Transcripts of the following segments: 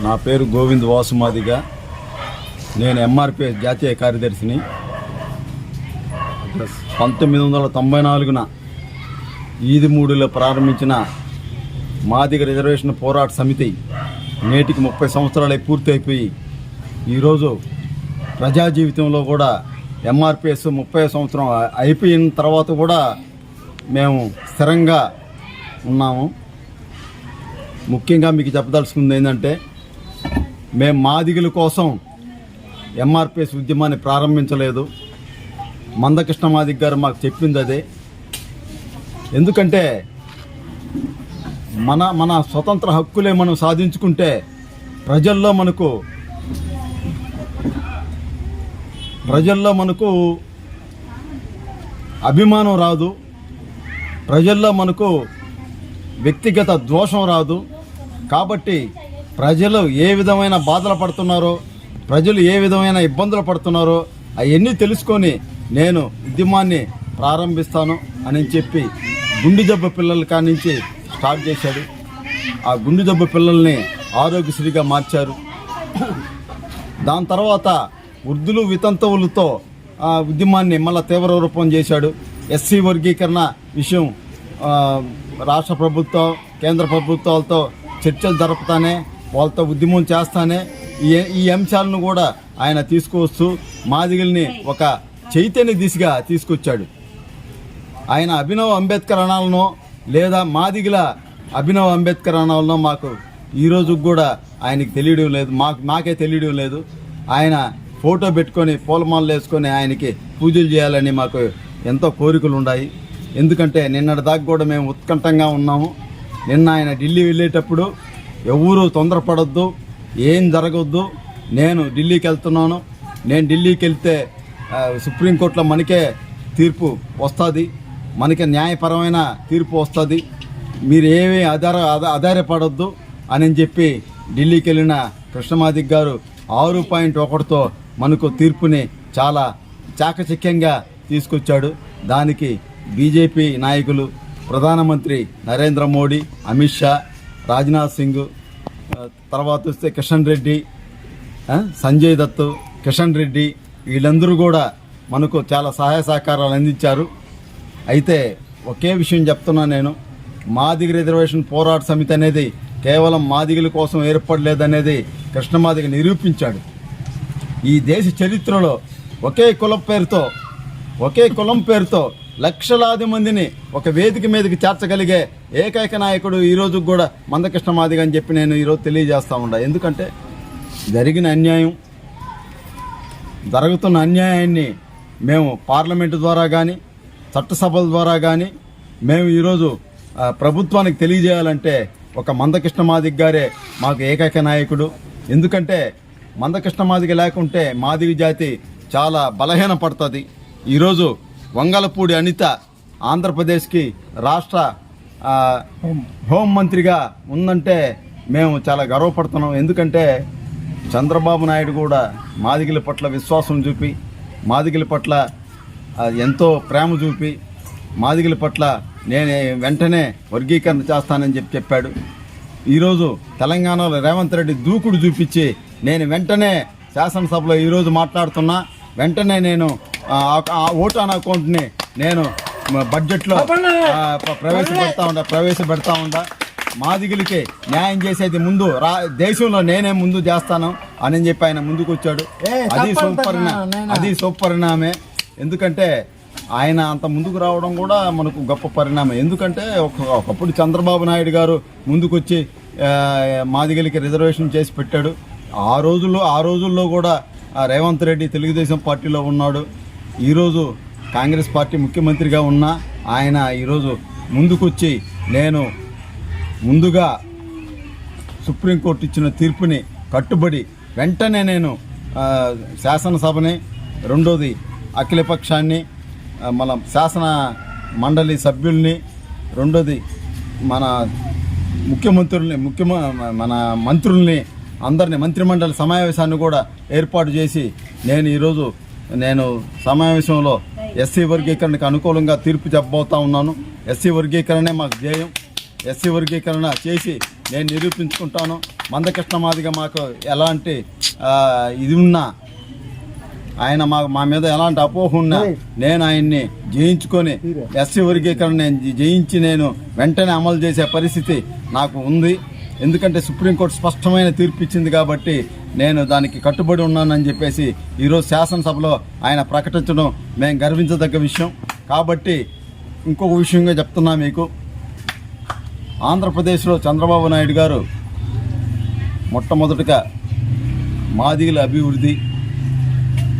నా పేరు గోవింద్ వాసుమాదిగ. నేను ఎంఆర్పిఎస్ జాతీయ కార్యదర్శిని. 1994న ఈదిమూడిలో ప్రారంభించిన మాదిగ రిజర్వేషన్ పోరాట సమితి నేటికి 30 సంవత్సరాలు పూర్తయిపోయి ఈరోజు ప్రజా జీవితంలో కూడా ఎంఆర్పిఎస్ 30 సంవత్సరం అయిపోయిన తర్వాత కూడా మేము స్థిరంగా ఉన్నాము. ముఖ్యంగా మీకు చెప్పదలుచుకుంది ఏంటంటే, మేము మాదిగల కోసం ఎంఆర్పిఎస్ ఉద్యమాన్ని ప్రారంభించలేదు. మందకృష్ణ మాదిగ గారు మాకు చెప్పింది అదే. ఎందుకంటే మన స్వతంత్ర హక్కులే మనం సాధించుకుంటే ప్రజల్లో మనకు అభిమానం రాదు, ప్రజల్లో మనకు వ్యక్తిగత దోషం రాదు. కాబట్టి ప్రజలు ఏ విధమైన బాధలు పడుతున్నారో, ప్రజలు ఏ విధమైన ఇబ్బందులు పడుతున్నారో అవన్నీ తెలుసుకొని నేను ఉద్యమాన్ని ప్రారంభిస్తాను అని చెప్పి గుండె జబ్బు పిల్లల కానించి స్టార్ట్ చేశాడు. ఆ గుండె జబ్బు పిల్లల్ని ఆరోగ్యశ్రీగా మార్చారు. దాని తర్వాత వృద్ధులు వితంతువులతో ఆ ఉద్యమాన్ని మళ్ళీ తీవ్ర రూపం చేశాడు. ఎస్సీ వర్గీకరణ విషయం రాష్ట్ర ప్రభుత్వం కేంద్ర ప్రభుత్వాలతో చర్చలు జరుపుతానే, వాళ్ళతో ఉద్యమం చేస్తానే ఈ అంశాలను కూడా ఆయన తీసుకువస్తూ మాదిగల్ని ఒక చైతన్య దిశగా తీసుకొచ్చాడు. ఆయన అభినవ్ అంబేద్కర్ అనాలనో లేదా మాదిగల అభినవ్ అంబేద్కర్ అనాలనో మాకు ఈరోజు కూడా ఆయనకి తెలియడం లేదు, మాకే తెలియడం లేదు. ఆయన ఫోటో పెట్టుకొని పూలమాలలు వేసుకొని ఆయనకి పూజలు చేయాలని మాకు ఎంతో కోరికలు ఉన్నాయి. ఎందుకంటే నిన్నటి దాకా కూడా మేము ఉత్కంఠంగా ఉన్నాము. నిన్న ఆయన ఢిల్లీ వెళ్ళేటప్పుడు ఎవరూ తొందరపడొద్దు, ఏం జరగొద్దు, నేను ఢిల్లీకి వెళ్తున్నాను, నేను ఢిల్లీకి వెళ్తే సుప్రీంకోర్టులో మనకే తీర్పు వస్తుంది, మనకి న్యాయపరమైన తీర్పు వస్తుంది, మీరు ఏమీ ఆధారపడొద్దు అని చెప్పి ఢిల్లీకి వెళ్ళిన కృష్ణమాదిగ గారు 6.1తో మనకు తీర్పుని చాలా చాకచక్యంగా తీసుకొచ్చాడు. దానికి బీజేపీ నాయకులు, ప్రధానమంత్రి నరేంద్ర మోడీ, అమిత్ షా, రాజ్నాథ్ సింగ్, తర్వాత వస్తే కిషన్ రెడ్డి, సంజయ్ దత్, కిషన్ రెడ్డి, వీళ్ళందరూ కూడా మనకు చాలా సహాయ సహకారాలు అందించారు. అయితే ఒకే విషయం చెప్తున్నా, నేను మాదిగ రిజర్వేషన్ పోరాట సమితి అనేది కేవలం మాదిగల కోసం ఏర్పడలేదనేది కృష్ణమాదిగ నిరూపించాడు. ఈ దేశ చరిత్రలో ఒకే కులం పేరుతో లక్షలాది మందిని ఒక వేదిక మీదకి చేర్చగలిగే ఏకైక నాయకుడు ఈరోజు కూడా మందకృష్ణ మాదిగ అని చెప్పి నేను ఈరోజు తెలియజేస్తూ ఉన్నా. ఎందుకంటే జరుగుతున్న అన్యాయాన్ని మేము పార్లమెంటు ద్వారా కానీ చట్టసభల ద్వారా కానీ మేము ఈరోజు ప్రభుత్వానికి తెలియజేయాలంటే ఒక మందకృష్ణ మాదిగ గారే మాకు ఏకైక నాయకుడు. ఎందుకంటే మందకృష్ణ మాదిగ లేకుంటే మాదిగ జాతి చాలా బలహీన పడుతుంది. ఈరోజు వంగలపూడి అనిత ఆంధ్రప్రదేశ్కి రాష్ట్ర హోంమంత్రిగా ఉందంటే మేము చాలా గర్వపడుతున్నాం. ఎందుకంటే చంద్రబాబు నాయుడు కూడా మాదిగల పట్ల విశ్వాసం చూపి, మాదిగల పట్ల ఎంతో ప్రేమ చూపి, మాదిగల పట్ల నేను వెంటనే వర్గీకరణ చేస్తానని చెప్పాడు. ఈరోజు తెలంగాణలో రేవంత్ రెడ్డి దూకుడు చూపించి నేను వెంటనే శాసనసభలో ఈరోజు మాట్లాడుతున్నా, వెంటనే నేను ఆ ఓటాన్ అకౌంట్ని నేను బడ్జెట్లో ప్రవేశపెడతా ఉండా. మాదిగలకి న్యాయం చేసేది ముందు దేశంలో నేనే ముందు చేస్తాను అని చెప్పి ఆయన ముందుకు వచ్చాడు. అది సూపరిణామే. ఎందుకంటే ఆయన అంత ముందుకు రావడం కూడా మనకు గొప్ప పరిణామం. ఎందుకంటే ఒకప్పుడు చంద్రబాబు నాయుడు గారు ముందుకొచ్చి మాదిగలకి రిజర్వేషన్ చేసి పెట్టాడు. ఆ రోజుల్లో కూడా రేవంత్ రెడ్డి తెలుగుదేశం పార్టీలో ఉన్నాడు. ఈరోజు కాంగ్రెస్ పార్టీ ముఖ్యమంత్రిగా ఉన్నా ఆయన ఈరోజు ముందుకొచ్చి నేను ముందుగా సుప్రీంకోర్టు ఇచ్చిన తీర్పుని కట్టుబడి వెంటనే నేను శాసనసభని, రెండోది అఖిలపక్షాన్ని, మన శాసన మండలి సభ్యుల్ని, రెండోది మన మంత్రుల్ని అందరినీ మంత్రిమండలి సమావేశాన్ని కూడా ఏర్పాటు చేసి నేను సమావేశంలో ఎస్సీ వర్గీకరణకు అనుకూలంగా తీర్పు చెప్పబోతా ఉన్నాను. ఎస్సీ వర్గీకరణే మాకు ధ్యేయం. ఎస్సీ వర్గీకరణ చేసి నేను నిరూపించుకుంటాను. మందకృష్ణ మాదిగ మాకు ఎలాంటి ఇది ఉన్నా, ఆయన మా మీద ఎలాంటి అపోహ ఉన్నా నేను ఆయన్ని జయించుకొని ఎస్సీ వర్గీకరణ జయించి నేను వెంటనే అమలు చేసే పరిస్థితి నాకు ఉంది. ఎందుకంటే సుప్రీంకోర్టు స్పష్టమైన తీర్పు ఇచ్చింది కాబట్టి నేను దానికి కట్టుబడి ఉన్నానని చెప్పేసి ఈరోజు శాసనసభలో ఆయన ప్రకటించడం మేము గర్వించదగ్గ విషయం. కాబట్టి ఇంకొక విషయంగా చెప్తున్నా మీకు, ఆంధ్రప్రదేశ్లో చంద్రబాబు నాయుడు గారు మొట్టమొదటిగా మాదిగల అభివృద్ధి,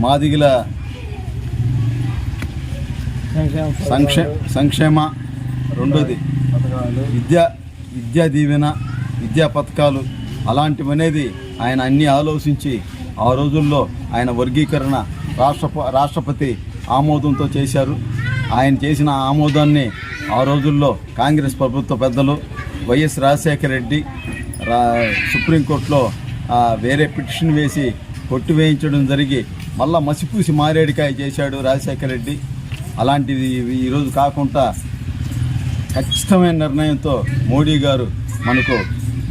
మాదిగల సంక్షేమ, రెండోది విద్యా దీవెన, విద్యా పథకాలు అలాంటివి అనేది ఆయన అన్నీ ఆలోచించి ఆ రోజుల్లో ఆయన వర్గీకరణ రాష్ట్రపతి ఆమోదంతో చేశారు. ఆయన చేసిన ఆమోదాన్ని ఆ రోజుల్లో కాంగ్రెస్ ప్రభుత్వ పెద్దలు వైఎస్ రాజశేఖర రెడ్డి సుప్రీంకోర్టులో వేరే పిటిషన్ వేసి కొట్టివేయించడం జరిగి మళ్ళా మసిపూసి మారేడికాయ చేశాడు రాజశేఖర రెడ్డి. అలాంటిది ఈరోజు కాకుండా ఖచ్చితమైన నిర్ణయంతో మోడీ గారు మనకు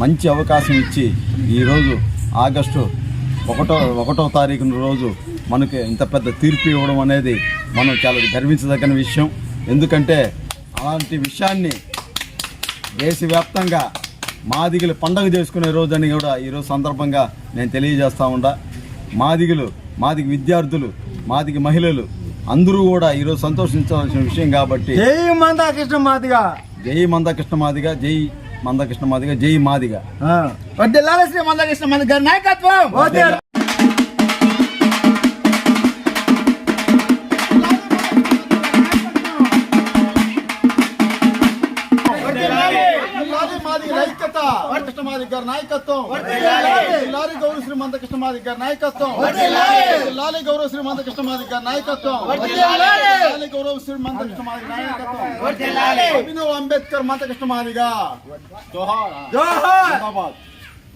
మంచి అవకాశం ఇచ్చి ఈరోజు ఆగస్టు 1వ తారీఖున రోజు మనకి ఇంత పెద్ద తీర్పు ఇవ్వడం అనేది మనం చాలా గర్వించదగిన విషయం. ఎందుకంటే అలాంటి విషయాన్ని దేశవ్యాప్తంగా మాదిగలు పండగ చేసుకునే రోజు అని కూడా ఈరోజు సందర్భంగా నేను తెలియజేస్తూ ఉండా. మాదిగ విద్యార్థులు, మాదిగ మహిళలు అందరూ కూడా ఈరోజు సంతోషించాల్సిన విషయం కాబట్టి జై మందకృష్ణ మాదిగ, జై మందకృష్ణ మాదిగ, జై మందకృష్ణ మాదిగ, జై మాదిగ. శ్రీ మందకృష్ణ మాదిగ గారి నాయకత్వం. కృష్ణ మాదిగ గారి నాయకత్వం, లాలి గౌరవ శ్రీ మందకృష్ణ మాదిగ గారి నాయకత్వం, లాలి గౌరవ శ్రీ మందకృష్ణ మాదిగ గారి నాయకత్వం, లాలి గౌరవ శ్రీ మందకృష్ణ మాదిగ నాయకత్వం, అభినవ్ అంబేద్కర్ మందకృష్ణ మాదిగ జోహార్,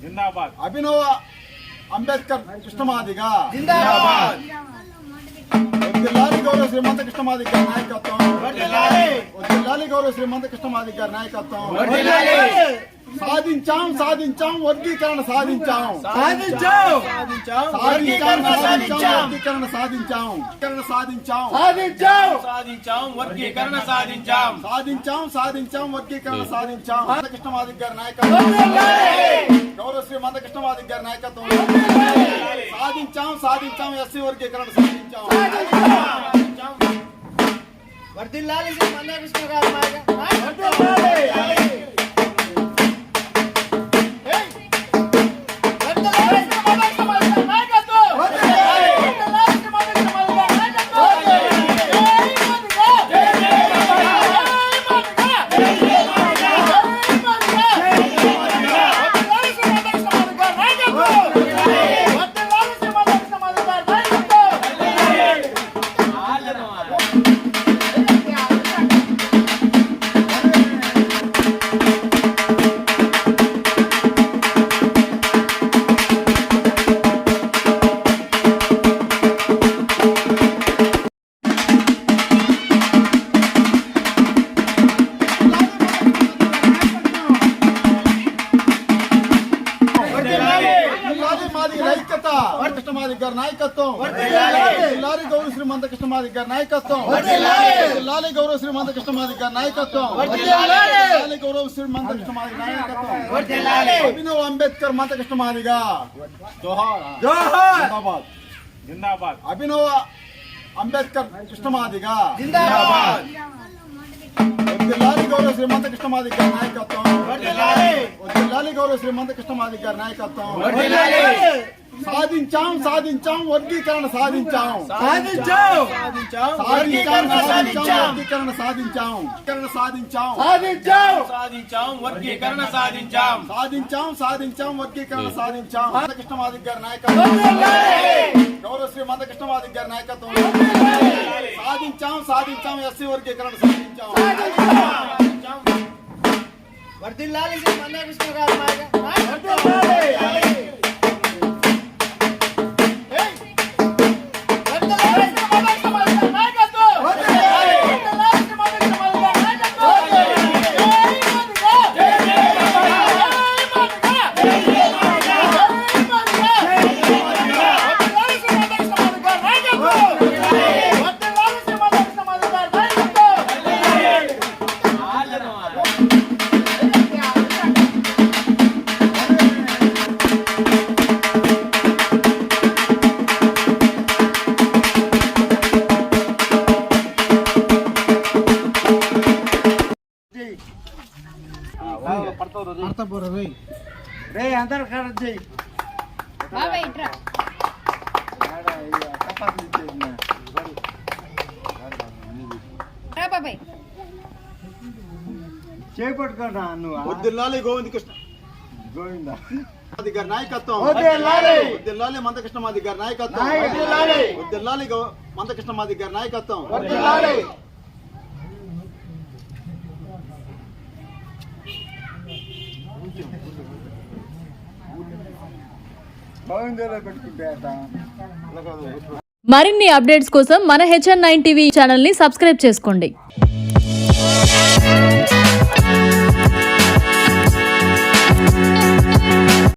జిందాబాద్. అభినవ్ అంబేద్కర్ కృష్ణ మాదిగ జిందాబాద్. లాలి గౌరవ శ్రీ మందకృష్ణ మాదిగ గారి నాయకత్వం, లాలి గౌరవ శ్రీ మందకృష్ణ మాదిగ గారి నాయకత్వం. సాధించాం వర్గీకరణ సాధించాం వర్గీకరణ సాధించాం మందకృష్ణ మాదిగ గారి నాయకత్వం, గౌరవ శ్రీ మందకృష్ణ మాదిగ గారి నాయకత్వం. సాధించాం ఎస్సీ వర్గీకరణ సాధించాం. వర్ధిల్లాలి శ్రీ మందకృష్ణ గారి నాయకత్వం. నాయకత్వం, లాలి గౌరవ శ్రీ మందకృష్ణ మాదిగ గారి నాయకత్వం, లాలి గౌరవ శ్రీ మందకృష్ణ మాదిగ గారి నాయకత్వం, లాలి గౌరవ శ్రీ మందకృష్ణ మాదిగ నాయకత్వం, అభినవ్ అంబేద్కర్ మందకృష్ణ మాదిగ జోహార్, జిందాబాద్. అభినవ్ అంబేద్కర్ కృష్ణ మాదిగ జిందాబాద్. లాలి గౌరవ శ్రీ మందకృష్ణ మాదిగ గారి నాయకత్వం, లాలి గౌరవ శ్రీ మందకృష్ణ మాదిగ గారి నాయకత్వం. సాధించాం వర్గీకరణ సాధించాం వర్గీకరణ సాధించాం మందకృష్ణ మాదిగ గారి నాయకత్వం, గౌరవ శ్రీ మందకృష్ణ మాదిగ గారి నాయకత్వం. సాధించాం ఎస్సీ వర్గీకరణ సాధించాం. వర్ధిల్లాలి శ్రీ మందకృష్ణ గారి నాయకత్వం. రే అందరు ఖరాబ్ చేయి బాబాయ్ ఇట్రా రా బాబాయ్ చేపట్టుకోరా నువ్వు వర్ధిల్లాలి గోవింద కృష్ణ గోవిందా మాది గారి నాయకత్వం వర్ధిల్లాలి. వర్ధిల్లాలి మందకృష్ణ మాది గారి నాయకత్వం వర్ధిల్లాలి. వర్ధిల్లాలి మందకృష్ణ మాది గారి నాయకత్వం వర్ధిల్లాలి. గోవిందలో పెట్టుకుంటే మరిన్ని అప్డేట్స్ కోసం మన HN9 టీవీ ఛానల్ ని సబ్స్క్రైబ్ చేసుకోండి.